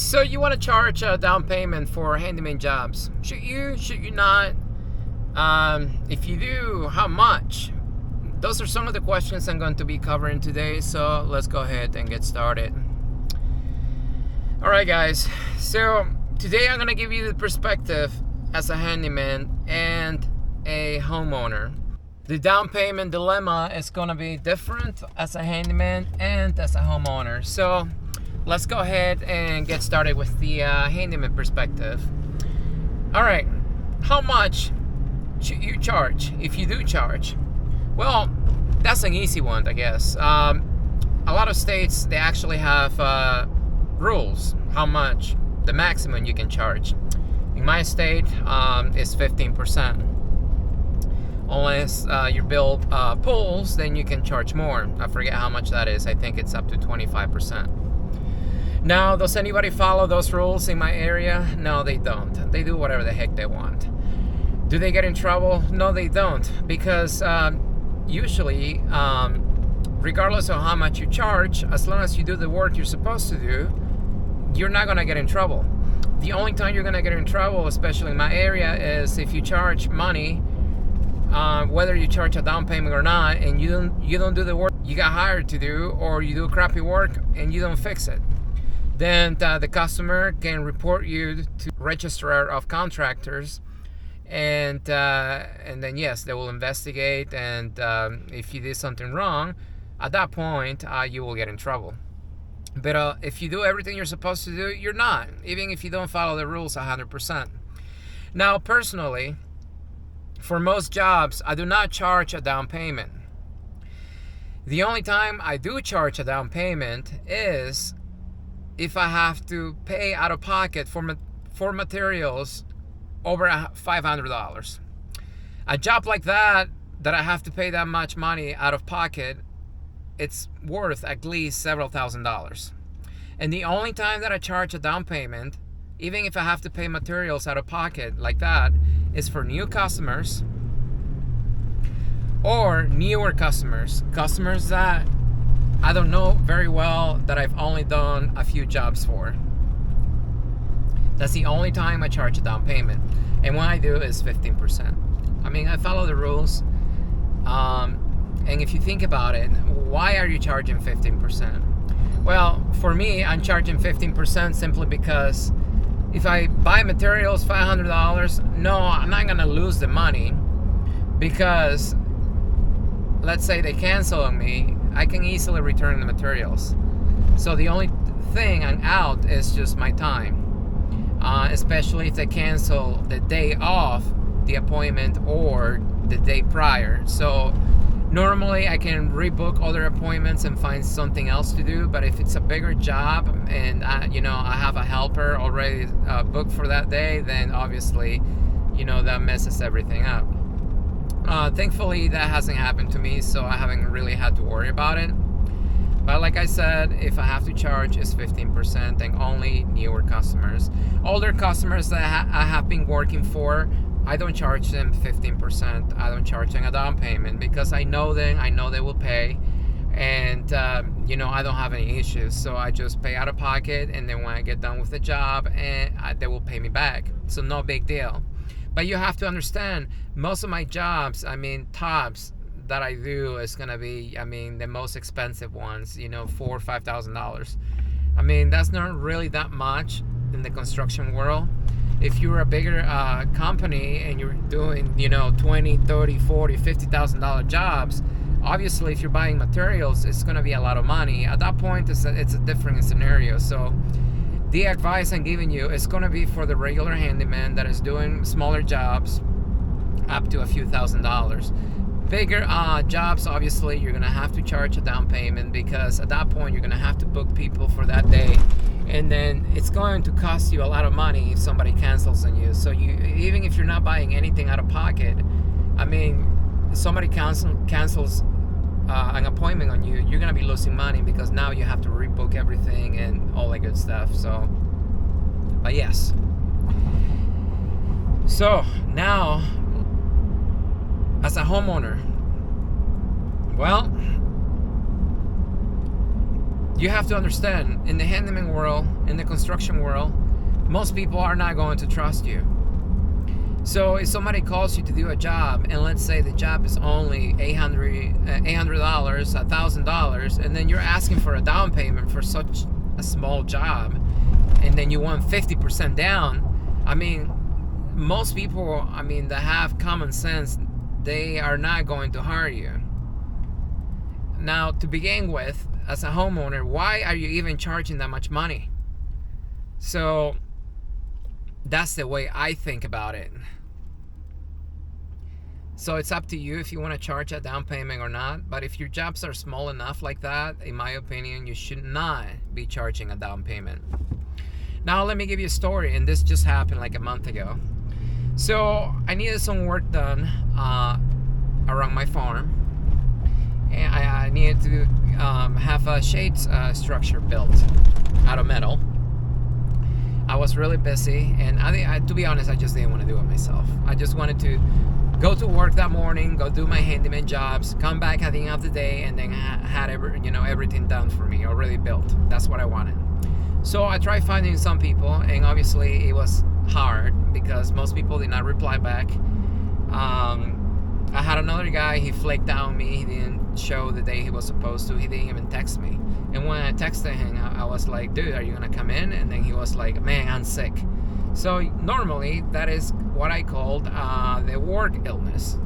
So you want to charge a down payment for handyman jobs? Should you? Should you not? If you do, how much? Those are some of the questions I'm going to be covering today. So let's go ahead and get started. All right, guys. So today I'm going to give you the perspective as a handyman and a homeowner. The down payment dilemma is going to be different as a handyman and as a homeowner. So let's go ahead and get started with the handyman perspective. All right, how much should you charge if you do charge? Well, that's an easy one, I guess. A lot of states, they actually have rules how much the maximum you can charge. In my state, is 15%. Unless you build pools, then you can charge more. I forget how much that is. I think it's up to 25%. Now, does anybody follow those rules in my area? No, they don't. They do whatever the heck they want. Do they get in trouble? No, they don't. Because usually, regardless of how much you charge, as long as you do the work you're supposed to do, you're not going to get in trouble. The only time you're going to get in trouble, especially in my area, is if you charge money, whether you charge a down payment or not, and you don't do the work you got hired to do, or you do crappy work and you don't fix it. Then the customer can report you to Registrar of Contractors, and then yes, they will investigate, and if you did something wrong, at that point you will get in trouble. But if you do everything you're supposed to do, you're not, even if you don't follow the rules 100%. Now, personally, for most jobs, I do not charge a down payment. The only time I do charge a down payment is if I have to pay out of pocket for materials over $500. A job like that I have to pay that much money out of pocket, it's worth at least several $1,000s. And the only time that I charge a down payment, even if I have to pay materials out of pocket like that, is for new customers or newer customers that I don't know very well, that I've only done a few jobs for. That's the only time I charge a down payment. And when I do, is 15%. I mean, I follow the rules. And if you think about it, why are you charging 15%? Well, for me, I'm charging 15% simply because if I buy materials $500, no, I'm not gonna lose the money, because let's say they cancel on me, I can easily return the materials. So the only thing I'm out is just my time, especially if they cancel the day of the appointment or the day prior. So normally I can rebook other appointments and find something else to do, but if it's a bigger job and I have a helper already booked for that day, then obviously that messes everything up. Thankfully that hasn't happened to me, so I haven't really had to worry about it. But like I said, if I have to charge, it's 15%, and only newer customers. Older customers that I have been working for, I don't charge them 15%. I don't charge them a down payment, because I know them, I know they will pay, and I don't have any issues. So I just pay out of pocket, and then when I get done with the job, they will pay me back. So no big deal. But you have to understand, most of my jobs, tops that I do is gonna be, the most expensive ones, $4,000 or $5,000. That's not really that much in the construction world. If you're a bigger company and you're doing, $20,000, $30,000, $40,000, $50,000 jobs, obviously if you're buying materials, it's gonna be a lot of money. At that point, it's a different scenario. So the advice I'm giving you is going to be for the regular handyman that is doing smaller jobs up to a few $1,000s. Bigger jobs, obviously, you're going to have to charge a down payment, because at that point you're going to have to book people for that day, and then it's going to cost you a lot of money if somebody cancels on you. So even if you're not buying anything out of pocket, somebody cancels an appointment on you, you're gonna be losing money, because now you have to rebook everything and all that good stuff. So, but yes. So now, as a homeowner, well, You have to understand, in the handyman world, in the construction world, most people are not going to trust you. So if somebody calls you to do a job, and let's say the job is only $800, $1,000, and then you're asking for a down payment for such a small job, and then you want 50% down, I mean, most people, I mean, that have common sense, they are not going to hire you. Now, to begin with, as a homeowner, why are you even charging that much money? So that's the way I think about it. So it's up to you if you want to charge a down payment or not. But if your jobs are small enough like that, in my opinion, you should not be charging a down payment. Now let me give you a story, and this just happened like a month ago. So I needed some work done around my farm, and I needed to have a shade structure built out of metal. I was really busy, and to be honest, I just didn't want to do it myself. I just wanted to go to work that morning, go do my handyman jobs, come back at the end of the day, and then had everything done for me, already built. That's what I wanted. So I tried finding some people, and obviously it was hard because most people did not reply back. I had another guy, he flaked out on me. He didn't show the day he was supposed to. He didn't even text me. And when I texted him, I was like, dude, are you gonna come in? And then he was like, man, I'm sick. So normally that is what I called the work illness.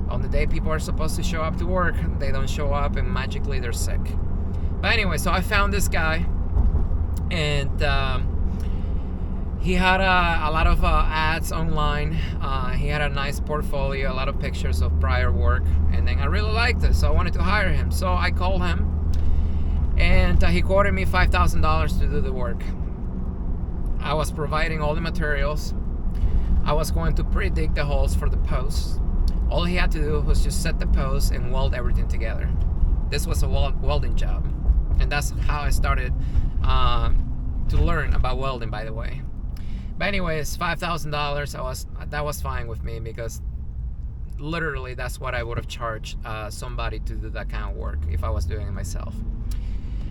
On the day people are supposed to show up to work, they don't show up, and magically they're sick. But anyway, so I found this guy, and he had a lot of ads online. He had a nice portfolio, a lot of pictures of prior work, and then I really liked it, so I wanted to hire him. So I called him, and he quoted me $5,000 to do the work. I was providing all the materials. I was going to pre-dig the holes for the posts. All he had to do was just set the posts and weld everything together. This was a welding job, and that's how I started to learn about welding, by the way. But anyways, $5,000, that was fine with me, because literally that's what I would have charged somebody to do that kind of work if I was doing it myself.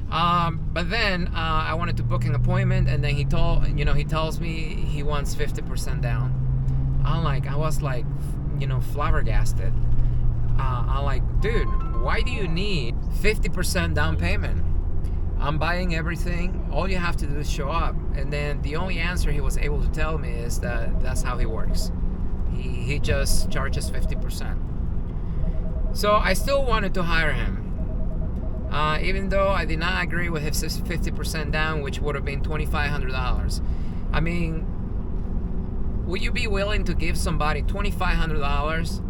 But then I wanted to book an appointment, and then he tells me he wants 50% down. I was like, flabbergasted. I'm like, dude, why do you need 50% down payment? I'm buying everything. All you have to do is show up. And then the only answer he was able to tell me is that that's how he works. He just charges 50%. So I still wanted to hire him. Even though I did not agree with his 50% down, which would have been $2,500. I mean, would you be willing to give somebody $2,500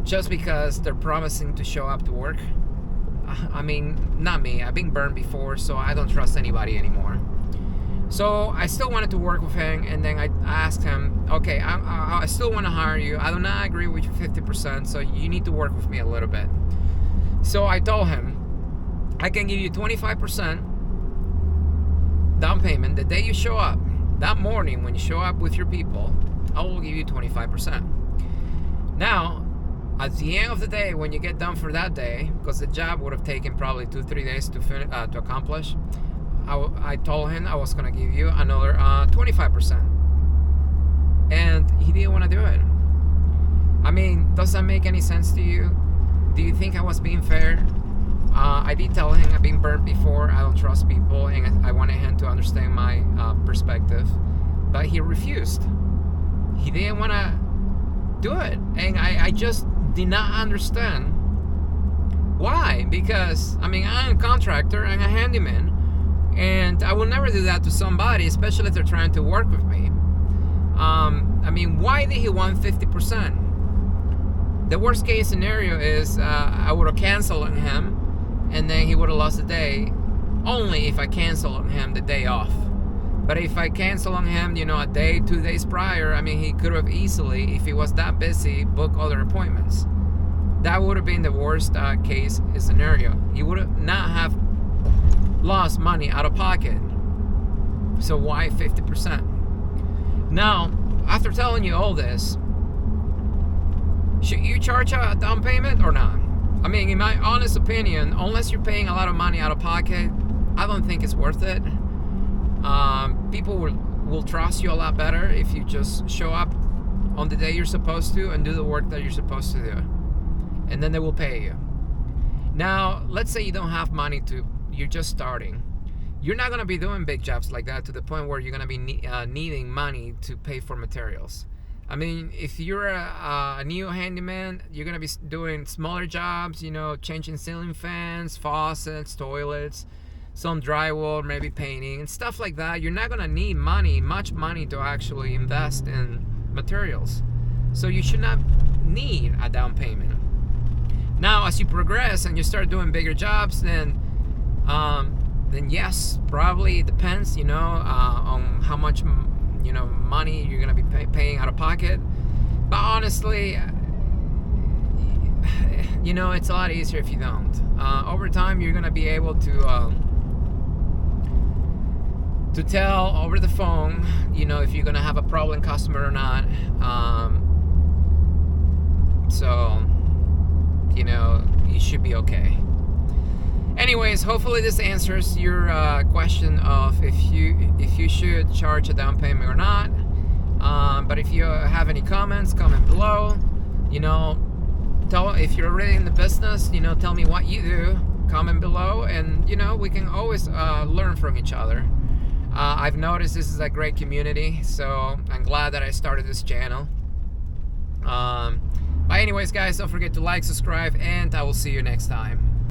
just because they're promising to show up to work? I mean, not me. I've been burned before, so I don't trust anybody anymore. So I still wanted to work with him, and then I asked him, okay, I still want to hire you. I do not agree with your 50%, so you need to work with me a little bit. So I told him, I can give you 25% down payment the day you show up. That morning when you show up with your people, I will give you 25%. Now, at the end of the day, when you get done for that day, because the job would have taken probably 2-3 days to finish, to accomplish, I told him I was going to give you another 25%. And he didn't want to do it. I mean, does that make any sense to you? Do you think I was being fair? I did tell him I've been burnt before. I don't trust people, and I wanted him to understand my perspective. But he refused. He didn't want to do it. And I just did not understand why. Because, I mean, I'm a contractor, I'm a handyman, and I will never do that to somebody, especially if they're trying to work with me. I mean, why did he want 50%? The worst case scenario is I would have canceled on him, and then he would have lost the day, only if I cancel on him the day off. But if I cancel on him, a day, 2 days prior, I mean, he could have easily, if he was that busy, book other appointments. That would have been the worst case scenario. He would have not have lost money out of pocket. So why 50%? Now, after telling you all this, should you charge a down payment or not? I mean, in my honest opinion, unless you're paying a lot of money out of pocket, I don't think it's worth it. People will trust you a lot better if you just show up on the day you're supposed to and do the work that you're supposed to do, and then they will pay you. Now, let's say you don't have money you're just starting. You're not going to be doing big jobs like that to the point where you're going to be needing money to pay for materials. I mean, if you're a new handyman, you're going to be doing smaller jobs, changing ceiling fans, faucets, toilets, some drywall, maybe painting, and stuff like that. You're not going to need much money to actually invest in materials. So you should not need a down payment. Now, as you progress and you start doing bigger jobs, then yes, probably it depends, on how much, money you're going to be paying out of pocket. But honestly, it's a lot easier if you don't. Over time, you're going to be able to tell over the phone, if you're going to have a problem customer or not. So, you should be okay. Anyways, hopefully this answers your question of if you should charge a down payment or not. But if you have any comments, comment below. If you're already in the business, tell me what you do. Comment below, and we can always learn from each other. I've noticed this is a great community, so I'm glad that I started this channel. But anyways, guys, don't forget to like, subscribe, and I will see you next time.